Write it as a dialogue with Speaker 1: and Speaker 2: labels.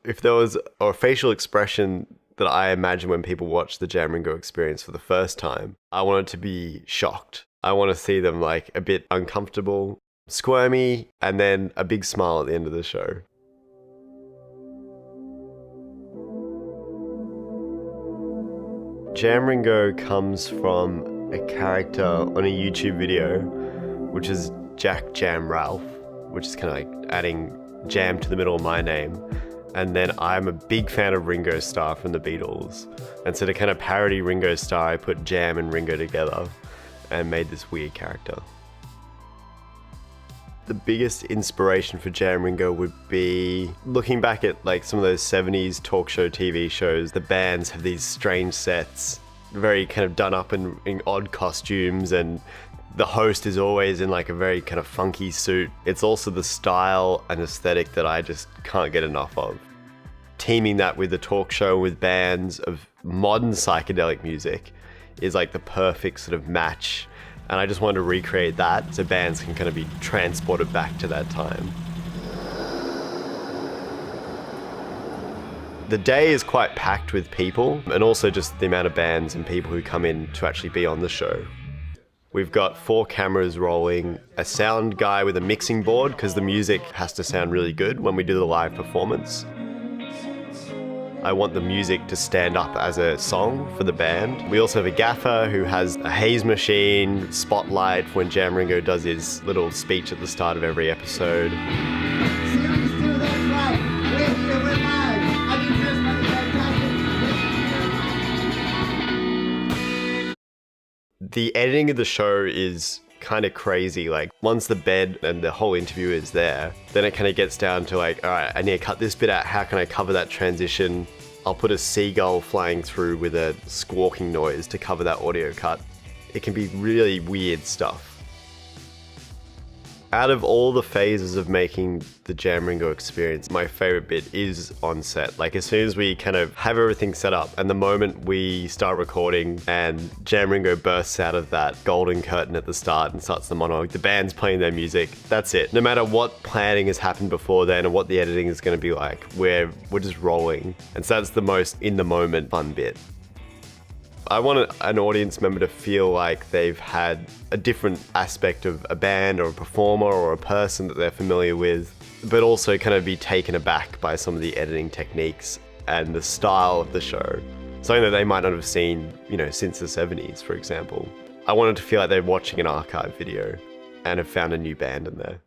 Speaker 1: If there was a facial expression that I imagine when people watch the Jam Ringo Experience for the first time, I want it to be shocked. I want to see them like a bit uncomfortable, squirmy, and then a big smile at the end of the show. Jam Ringo comes from a character on a YouTube video, which is Jack Jam Ralph, which is kind of like adding jam to the middle of my name. And then I'm a big fan of Ringo Starr from the Beatles. And so to kind of parody Ringo Starr, I put Jam and Ringo together and made this weird character. The biggest inspiration for Jam Ringo would be looking back at like some of those 70s talk show TV shows. The bands have these strange sets, very kind of done up in odd costumes, and the host is always in like a very kind of funky suit. It's also the style and aesthetic that I just can't get enough of. Teaming that with the talk show with bands of modern psychedelic music is like the perfect sort of match. And I just wanted to recreate that so bands can kind of be transported back to that time. The day is quite packed with people, and also just the amount of bands and people who come in to actually be on the show. We've got 4 cameras rolling, a sound guy with a mixing board because the music has to sound really good when we do the live performance. I want the music to stand up as a song for the band. We also have a gaffer who has a haze machine, spotlight when Jam Ringo does his little speech at the start of every episode. The editing of the show is kind of crazy. Like once the bed and the whole interview is there, then it kind of gets down to like, all right, I need to cut this bit out. How can I cover that transition? I'll put a seagull flying through with a squawking noise to cover that audio cut. It can be really weird stuff. Out of all the phases of making the Jam Ringo Experience, my favorite bit is on set. Like as soon as we kind of have everything set up and the moment we start recording and Jam Ringo bursts out of that golden curtain at the start and starts the monologue, the band's playing their music, that's it. No matter what planning has happened before then or what the editing is going to be like, we're just rolling. And so that's the most in the moment fun bit. I want an audience member to feel like they've had a different aspect of a band or a performer or a person that they're familiar with, but also kind of be taken aback by some of the editing techniques and the style of the show. Something that they might not have seen, since the 70s, for example. I wanted to feel like they're watching an archive video and have found a new band in there.